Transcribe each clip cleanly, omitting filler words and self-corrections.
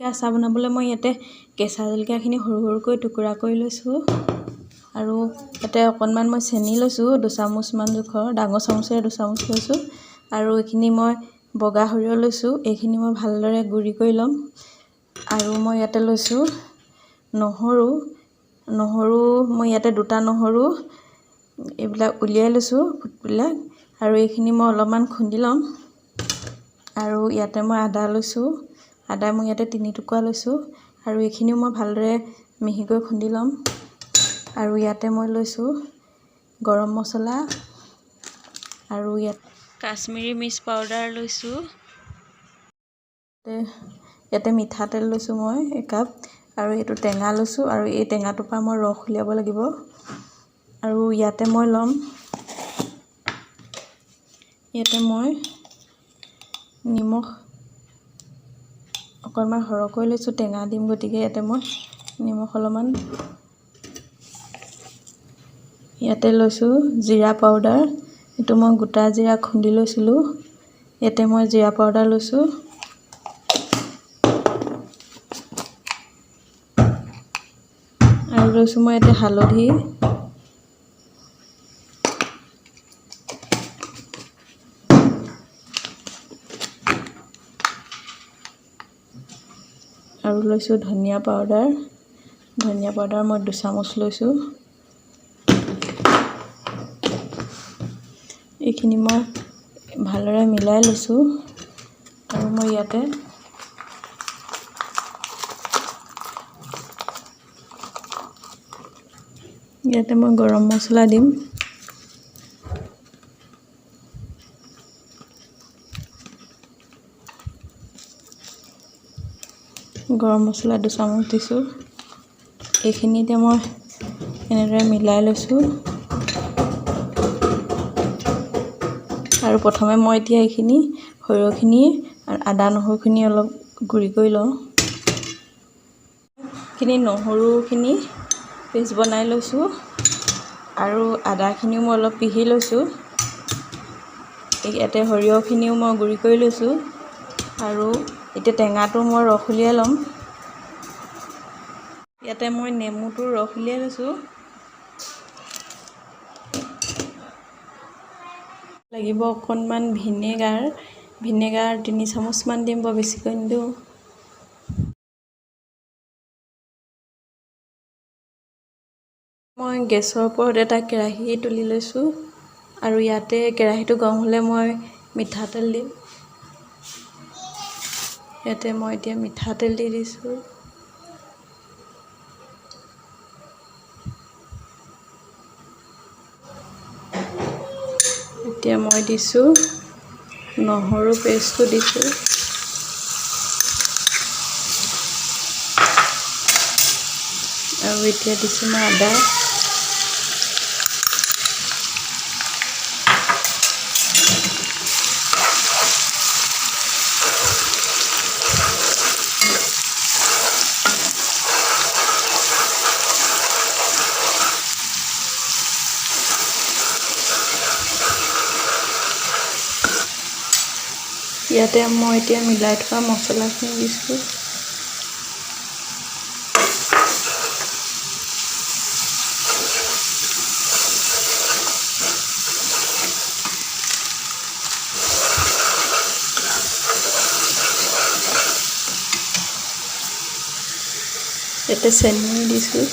আচাৰ বনাবলৈ মই ইয়াতে কেঁচা জলকীয়াখিনি সৰু সৰুকৈ টুকুৰা কৰি লৈছোঁ আৰু ইয়াতে অকণমান মই চেনি লৈছোঁ 2 চামুচমান জোখৰ ডাঙৰ চামুচেৰে 2 চামুচ লৈছোঁ আৰু এইখিনি মই বগা সৰিয়হ লৈছোঁ এইখিনি মই ভালদৰে গুড়ি কৰি ল'ম আৰু মই ইয়াতে লৈছোঁ নহৰু মই ইয়াতে 2টা নহৰু এইবিলাক উলিয়াই লৈছোঁ ফুটবিলাক আৰু এইখিনি মই অলপমান খুন্দি ল'ম আৰু ইয়াতে মই আদা লৈছোঁ আদা মই ইয়াতে 3 টুকুৰা লৈছোঁ আৰু এইখিনিও মই ভালদৰে মিহিকৈ খুন্দি ল'ম আৰু ইয়াতে মই লৈছোঁ গৰম মছলা আৰু ইয়াত কাশ্মীৰী মিৰ্চ পাউডাৰ লৈছোঁ ইয়াতে মিঠাতেল লৈছোঁ মই 1 কাপ আৰু এইটো টেঙা লৈছোঁ আৰু এই টেঙাটোৰ পৰা মই ৰস উলিয়াব লাগিব আৰু ইয়াতে মই ল'ম ইয়াতে মই নিমখ অকণমান সৰহকৈ লৈছোঁ টেঙা দিম গতিকে ইয়াতে মই নিমখ অলপমান ইয়াতে লৈছোঁ জিৰা পাউডাৰ এইটো মই গোটা জিৰা খুন্দি লৈছিলোঁ ইয়াতে মই জিৰা পাউডাৰ লৈছোঁ আৰু লৈছোঁ মই ইয়াতে হালধি আৰু লৈছোঁ ধনিয়া পাউডাৰ মই 2 চামুচ লৈছোঁ এইখিনি মই ভালদৰে মিলাই লৈছোঁ আৰু মই ইয়াতে মই গৰম মছলা দিম গৰম মছলা 2 চামুচ দিছোঁ এইখিনিতে মই এনেদৰে মিলাই লৈছোঁ আৰু প্ৰথমে মই এতিয়া এইখিনি সৰিয়হখিনি আৰু আদা নহৰুখিনি অলপ গুড়ি কৰি লওঁ নহৰুখিনি পেষ্ট বনাই লৈছোঁ আৰু আদাখিনিও মই অলপ পিহি লৈছোঁ ইয়াতে সৰিয়হখিনিও মই গুড়ি কৰি লৈছোঁ আৰু এতিয়া টেঙাটো মই ৰস উলিয়াই ল'ম ইয়াতে মই নেমুটোৰ ৰস উলিয়াই লৈছোঁ লাগিব অকণমান ভিনেগাৰ 3 চামুচমান দিম বৰ বেছিকৈ নিদিওঁ মই গেছৰ ওপৰত এটা কেৰাহী তুলি লৈছোঁ আৰু ইয়াতে কেৰাহীটো গৰম হ'লে মই মিঠাতেল দিম ইয়াতে মই এতিয়া মিঠাতেল দি দিছোঁ এতিয়া মই দিছোঁ নহৰু পেষ্টটো দিছোঁ আৰু এতিয়া দিছোঁ মই আদা ইয়াতে মই এতিয়া মিলাই থোৱা মছলাখিনি দিছোঁ ইয়াতে চেনি দিছোঁ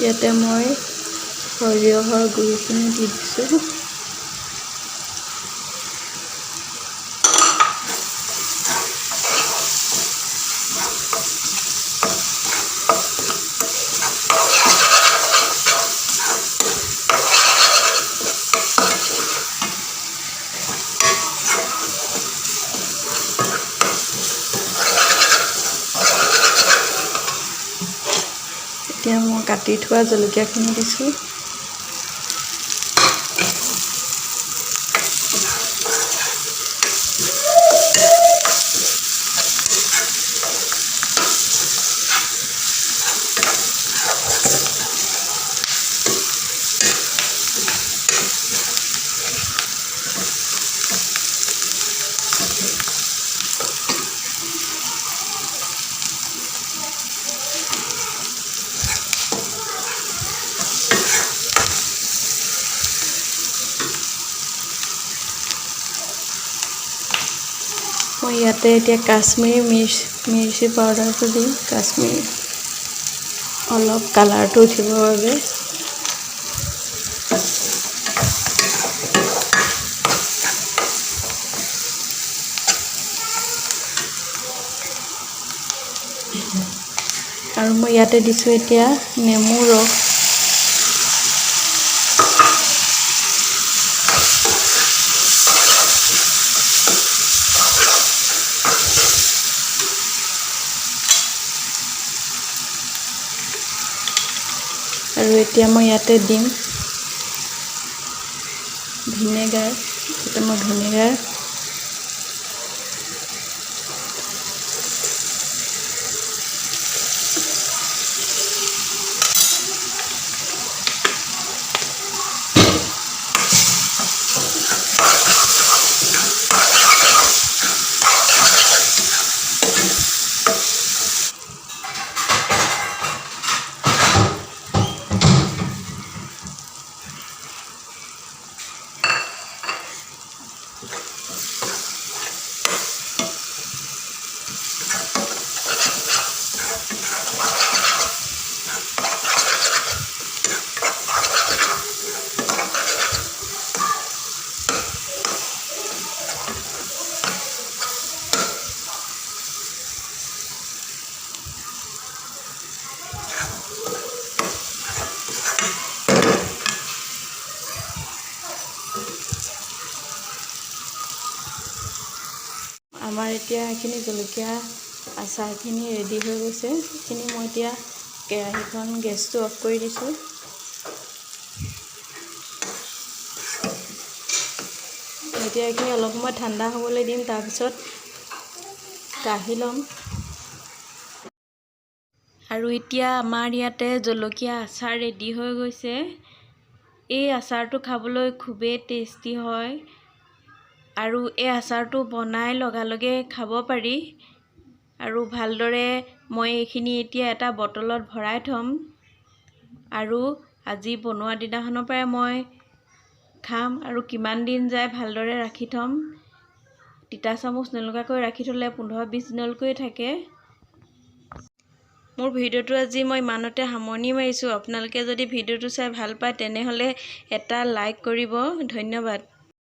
ইয়াতে মই সৰিয়হৰ গুড়িখিনি দি দিছোঁ এতিয়া মই কাটি থোৱা জলকীয়াখিনি দিছোঁ মই ইয়াতে এতিয়া কাশ্মীৰী মিৰ্চি পাউডাৰটো দিম, কাশ্মীৰী অলপ কালাৰটো উঠিবৰ বাবে। আৰু মই ইয়াতে দিছোঁ এতিয়া নেমু ৰস। আৰু এতিয়া মই ইয়াতে দিম ভিনেগাৰ। এতিয়া মই ভিনেগাৰ আমাৰ এতিয়া এইখিনি জলকীয়া আচাৰখিনি ৰেডি হৈ গৈছে। এইখিনি মই এতিয়া কেৰাহীখন গেছটো অফ কৰি দিছোঁ। এতিয়া এইখিনি অলপ সময় ঠাণ্ডা হ'বলৈ দিম, তাৰপিছত কাঢ়ি ল'ম। আৰু এতিয়া আমাৰ ইয়াতে জলকীয়া আচাৰ ৰেডি হৈ গৈছে। এই আচাৰটো খাবলৈ খুবেই টেষ্টি হয় আৰু এই আচাৰটো বনাই লগালগে খাব পাৰি। আৰু ভালদৰে মই এইখিনি এতিয়া এটা বটলত ভৰাই থ'ম আৰু আজি বনোৱা দিনাখনৰ পৰাই মই খাম আৰু কিমান দিন যায় ভালদৰে ৰাখি থ'ম। তিতা চামুচ নলগাকৈ ৰাখি থ'লে 15-20 দিনলৈকে থাকে। মোৰ ভিডিঅ'টো আজি মই ইমানতে সামৰণি মাৰিছোঁ। আপোনালোকে যদি ভিডিঅ'টো চাই ভাল পায় তেনেহ'লে এটা লাইক কৰিব। ধন্যবাদ।